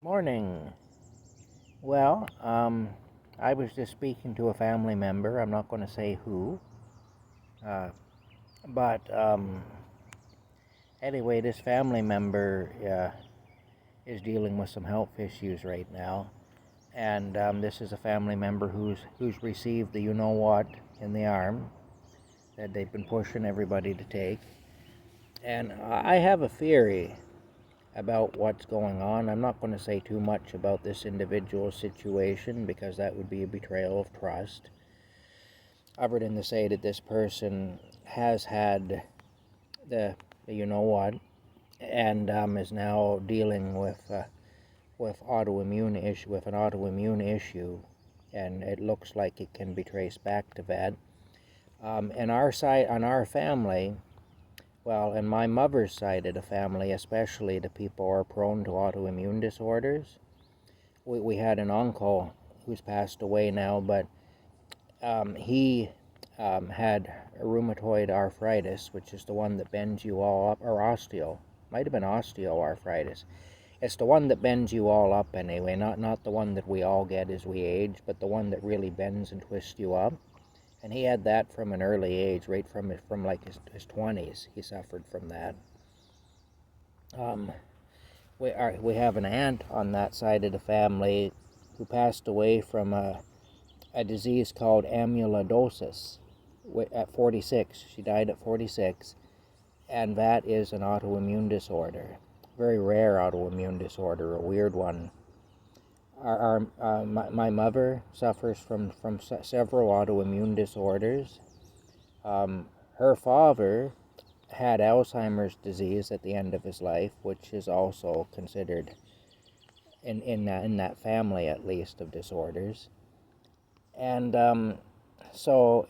Morning. Well, I was just speaking to a family member. I'm not going to say who. Uh, but anyway, this family member is dealing with some health issues right now. And this is a family member who's received the you know what in the arm that they've been pushing everybody to take. And I have a theory about what's going on. I'm not going to say too much about this individual situation because that would be a betrayal of trust, other than to say that this person has had the you know what and is now dealing with an autoimmune issue, and it looks like it can be traced back to that. And our side, on our family, well, in my mother's side of the family, especially the people who are prone to autoimmune disorders, we had an uncle who's passed away now, but he had rheumatoid arthritis, which is the one that bends you all up, or might have been osteoarthritis. It's the one that bends you all up anyway, not the one that we all get as we age, but the one that really bends and twists you up. And he had that from an early age, right from like his 20s. He suffered from that. We have an aunt on that side of the family who passed away from a disease called amyloidosis at 46. She died at 46, and that is an autoimmune disorder. Very rare autoimmune disorder, a weird one. My mother suffers from several autoimmune disorders. Her father had Alzheimer's disease at the end of his life, which is also considered in that family, at least, of disorders. And so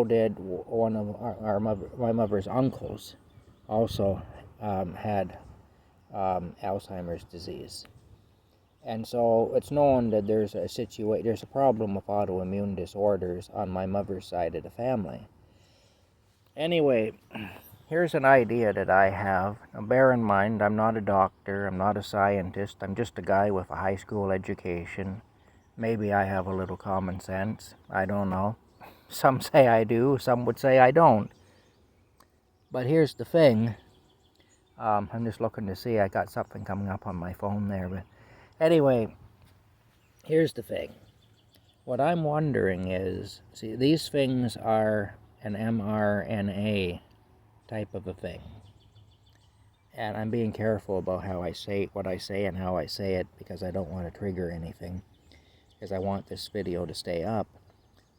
did one of my mother's uncles, also had Alzheimer's disease. And so it's known that there's a problem with autoimmune disorders on my mother's side of the family. Anyway, here's an idea that I have. Now, bear in mind, I'm not a doctor, I'm not a scientist, I'm just a guy with a high school education. Maybe I have a little common sense, I don't know. Some say I do, some would say I don't. But here's the thing. I'm just looking to see, I got something coming up on my phone there, but anyway, here's the thing. What I'm wondering is, see, these things are an mRNA type of a thing. And I'm being careful about what I say and how I say it, because I don't want to trigger anything, because I want this video to stay up.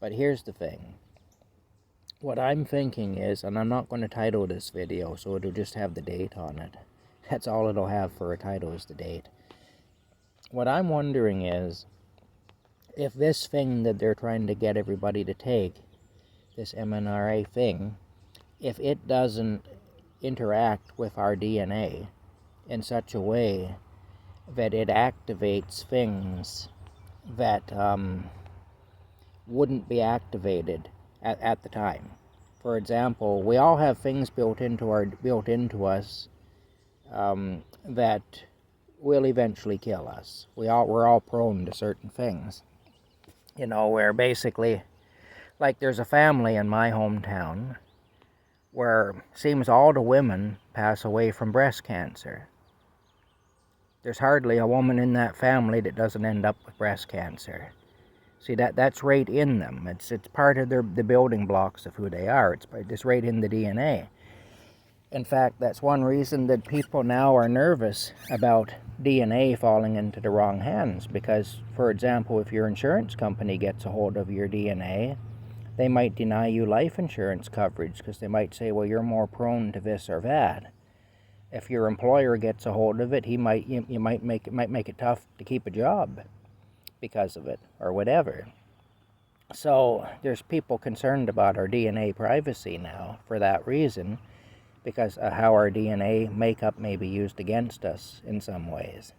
But here's the thing. What I'm thinking is, and I'm not going to title this video, so it'll just have the date on it. That's all it'll have for a title, is the date. What I'm wondering is, if this thing that they're trying to get everybody to take, this mRNA thing, if it doesn't interact with our DNA in such a way that it activates things that wouldn't be activated at the time. For example, we all have things built into us that will eventually kill us. We're all prone to certain things. You know, where basically, like, there's a family in my hometown where seems all the women pass away from breast cancer. There's hardly a woman in that family that doesn't end up with breast cancer. See, that's right in them. It's part of the building blocks of who they are. It's right in the DNA. In fact, that's one reason that people now are nervous about DNA falling into the wrong hands, because, for example, if your insurance company gets a hold of your DNA, they might deny you life insurance coverage, because they might say, well, you're more prone to this or that. If your employer gets a hold of it, you might make it tough to keep a job because of it, or whatever. So there's people concerned about our DNA privacy now for that reason, because of how our DNA makeup may be used against us in some ways.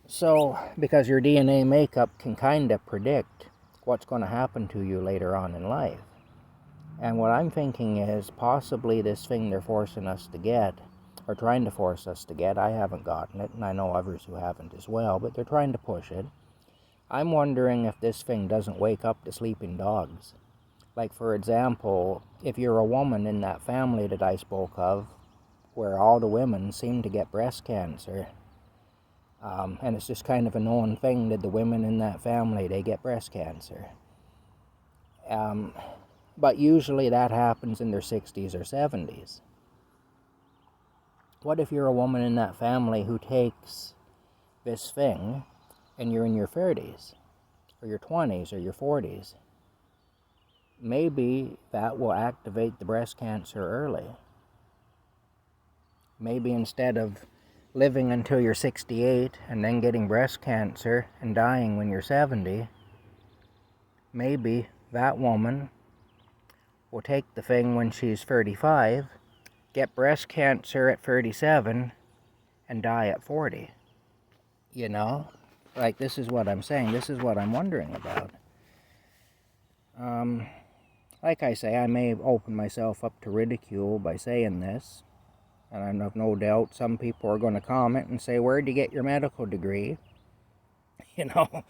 So, because your DNA makeup can kind of predict what's going to happen to you later on in life. And what I'm thinking is, possibly this thing they're forcing us to get are trying to force us to get. I haven't gotten it, and I know others who haven't as well, but they're trying to push it. I'm wondering if this thing doesn't wake up the sleeping dogs. Like, for example, if you're a woman in that family that I spoke of, where all the women seem to get breast cancer, and it's just kind of a known thing that the women in that family, they get breast cancer. But usually that happens in their 60s or 70s. What if you're a woman in that family who takes this thing and you're in your 30s or your 20s or your 40s? Maybe that will activate the breast cancer early. Maybe instead of living until you're 68 and then getting breast cancer and dying when you're 70, maybe that woman will take the thing when she's 35, get breast cancer at 37, and die at 40. You know? Like, this is what I'm saying. This is what I'm wondering about. Like I say, I may open myself up to ridicule by saying this, and I have no doubt some people are going to comment and say, where'd you get your medical degree? You know,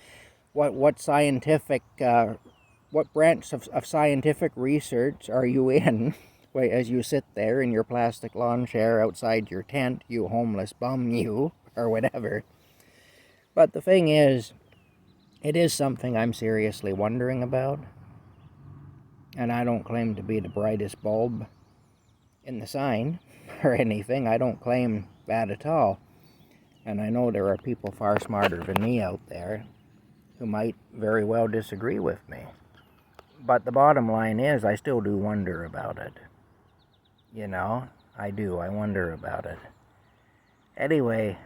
what scientific, what branch of scientific research are you in as you sit there in your plastic lawn chair outside your tent, you homeless bum, you, or whatever. But the thing is, it is something I'm seriously wondering about. And I don't claim to be the brightest bulb in the sign or anything. I don't claim that at all. And I know there are people far smarter than me out there who might very well disagree with me. But the bottom line is, I still do wonder about it. You know, I do. I wonder about it. Anyway,